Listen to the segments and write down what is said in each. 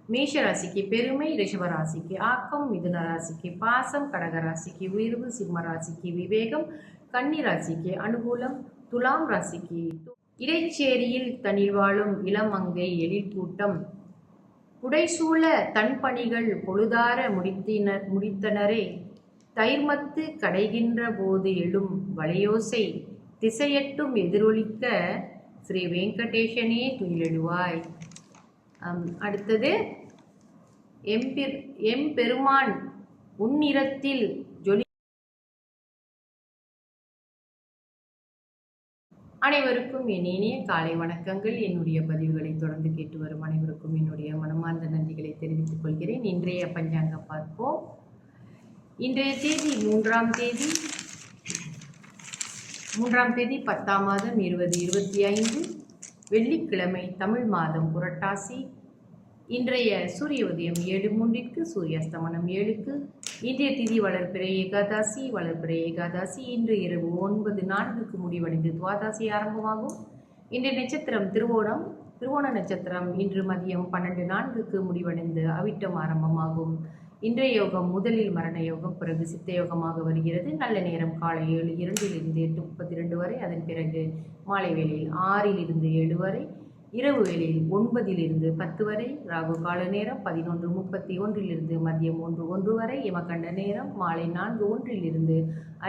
மேஷ ராசிக்கு பெருமை, ரிஷப ராசிக்கு ஆக்கம், மிதுன ராசிக்கு பாசம், கடக ராசிக்கு உயர்வு, சிம்ம ராசிக்கு விவேகம், கன்னி ராசிக்கு அனுகூலம், துலாம் ராசிக்கு இடைச்சேரியில் தனில் வாழும் இளமங்கை எழில் கூட்டம், புடைசூழ தன் பணிகள் பொழுதார முடித்தனரே, தைர்மத்து கடைகின்ற போது எழும் வளையோசை திசையட்டும் எதிரொலிக்க ஸ்ரீ வெங்கடேசனே துயிலெழுவாய். அடுத்தது, எம்பெருமான் உன்னிறத்தில் ஜொலி. அனைவருக்கும் என் இனிய காலை வணக்கங்கள். என்னுடைய பதிவுகளை தொடர்ந்து கேட்டு வரும் அனைவருக்கும் என்னுடைய மனமார்ந்த நன்றிகளை தெரிவித்துக் கொள்கிறேன். இன்றைய பஞ்சாங்கம் பார்ப்போம். இன்றைய தேதி 3ஆம் தேதி 10ஆம் மாதம் 2025 வெள்ளிக்கிழமை, தமிழ் மாதம் புரட்டாசி. இன்றைய சூரிய உதயம் 7:03, சூரிய அஸ்தமனம் 7க்கு. இன்றைய திதி வளர்பிறை ஏகாதசி. இன்று இரவு 9:04 முடிவடைந்து துவாதாசி ஆரம்பமாகும். இன்றைய நட்சத்திரம் திருவோண நட்சத்திரம் இன்று மதியம் 12:04 முடிவடைந்து அவிட்டம் ஆரம்பமாகும். இன்றைய யோகம் முதலில் மரண யோகம், பிறகு சித்த யோகமாக வருகிறது. நல்ல நேரம் காலை 7:02 8:32 வரை, அதன் பிறகு மாலை வேளையில் 6 7 வரை, இரவு வேளையில் 9 10 வரை, ராகு கால நேரம் 11:31 மதியம் 1 வரை, யமகண்ட நேரம் மாலை 4:01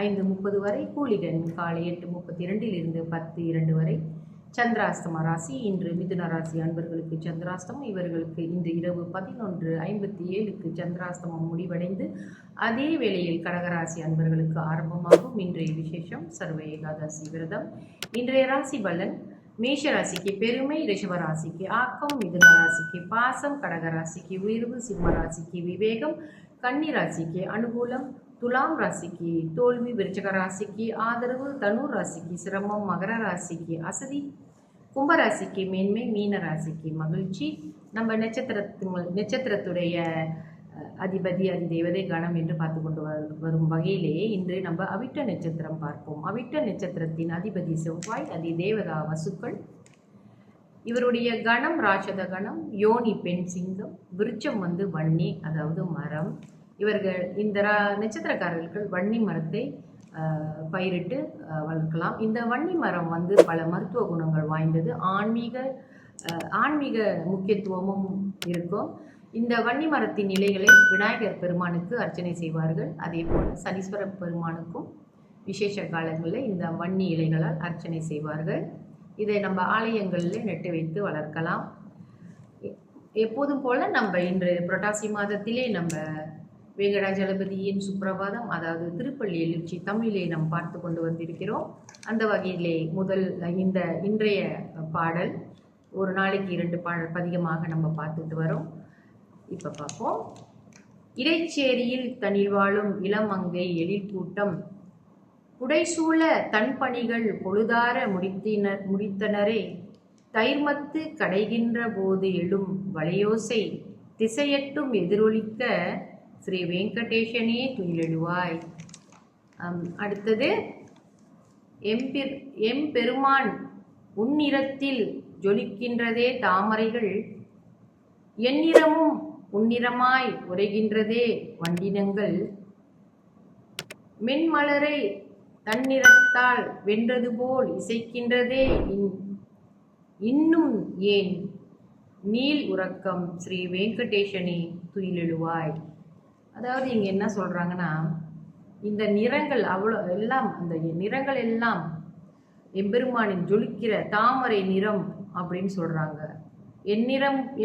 5:30 வரை, கூலிகன் காலை 8:32 10:02 வரை. சந்திராஸ்தம ராசி இன்று மிதுன ராசி அன்பர்களுக்கு சந்திராஸ்தமம். இவர்களுக்கு இன்று இரவு 11:57 சந்திராஸ்தமம் முடிவடைந்து அதே வேளையில் கடகராசி அன்பர்களுக்கு ஆரம்பமாகும். இன்றைய விசேஷம் சர்வ ஏகாதசி விரதம். இன்றைய ராசி பலன்: மேஷ ராசிக்கு பெருமை, ரிஷப ராசிக்கு ஆக்கம், மிதுன ராசிக்கு பாசம், கடக ராசிக்கு உயர்வு, சிம்ம ராசிக்கு விவேகம், கன்னி ராசிக்கு அனுகூலம், துலாம் ராசிக்கு தோல்வி, விருச்சக ராசிக்கு ஆதரவு, தனு ராசிக்கு சிரமம், மகர ராசிக்கு அசதி, கும்பராசிக்கு மேன்மை, மீன ராசிக்கு மகிழ்ச்சி. நம்ம நட்சத்திரத்துடைய அதிபதி அதிதேவதை கணம் என்று பார்த்து கொண்டு வரும் வகையிலேயே இன்று நம்ம அவிட்ட நட்சத்திரம் பார்ப்போம். அவிட்ட நட்சத்திரத்தின் அதிபதி செவ்வாய், அதிதேவதா வசுக்கள். இவருடைய கணம் ராட்சத கணம், யோனி பெண் சிங்கம், விருச்சம் வன்னி, அதாவது மரம். இவர்கள் இந்த நட்சத்திரக்காரர்கள் வன்னி மரத்தை பயிரிட்டு வளர்க்கலாம். இந்த வன்னி மரம் பல மருத்துவ குணங்கள் வாய்ந்தது, ஆன்மீக முக்கியத்துவமும் இருக்கும். இந்த வன்னி மரத்தின் இலைகளை விநாயகர் பெருமானுக்கு அர்ச்சனை செய்வார்கள். அதே போல் சனீஸ்வர பெருமானுக்கும் விசேஷ காலங்களில் இந்த வன்னி இலைகளால் அர்ச்சனை செய்வார்கள். இதை நம்ம ஆலயங்களில் நட்டு வைத்து வளர்க்கலாம். எப்போதும் போல நம்ம இன்று புரட்டாசி மாதத்திலே நம்ம வேங்கடாஜலபதியின் சுப்பிரபாதம், அதாவது திருப்பள்ளி எழுச்சி தமிழிலே நாம் பார்த்து கொண்டு வந்திருக்கிறோம். அந்த வகையிலே இன்றைய பாடல் ஒரு நாளைக்கு 2 பதிகமாக நம்ம பார்த்துட்டு வரோம். இப்போ பார்ப்போம். இடைச்சேரியில் தனில் வாழும் இளமங்கை எழில் கூட்டம், புடைசூழ தன் பணிகள் பொழுதார முடித்தனரே, தைர்மத்து கடைகின்ற போது எழும் வளையோசை திசையட்டும் எதிரொலிக்க ஸ்ரீ வெங்கடேசனே துயிலெழுவாய். அடுத்தது, எம்பெருமான் உன்னிறத்தில் ஜொலிக்கின்றதே தாமரைகள், எந்நிறமும் உன்னிறமாய் உரைகின்றதே வண்டினங்கள், மென்மலரை தன்னிறத்தால் வென்றது போல் இசைக்கின்றதே இன்னும் ஏன் நீல் உறக்கம் ஸ்ரீ வெங்கடேசனே துயிலெழுவாய். அதாவது இங்கே என்ன சொல்கிறாங்கன்னா, இந்த நிறங்கள் அந்த நிறங்கள் எல்லாம் எம்பெருமானின் ஜொலிக்கிற தாமரை நிறம் அப்படின்னு சொல்கிறாங்க.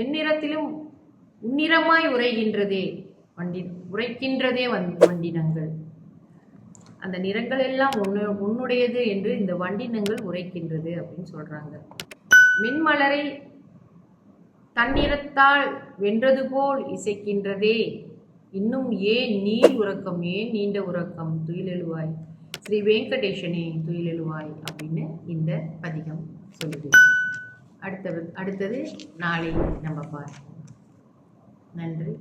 எந்நிறத்திலும் உன்னிறமாய் உரைக்கின்றதே வண்டினங்கள். அந்த நிறங்கள் எல்லாம் உன்னுடையது என்று இந்த வண்டினங்கள் உரைக்கின்றது அப்படின்னு சொல்கிறாங்க. மின்மலரை தன்னிறத்தால் வென்றது போல் இசைக்கின்றதே இன்னும் ஏன் நீண்ட உறக்கம் துயிலெழுவாய் ஸ்ரீ வெங்கடேசனே துயிலெழுவாய் அப்படின்னு இந்த பதிகம் சொல்லுது. அடுத்தது நாளை நம்ம பார்ப்போம். நன்றி.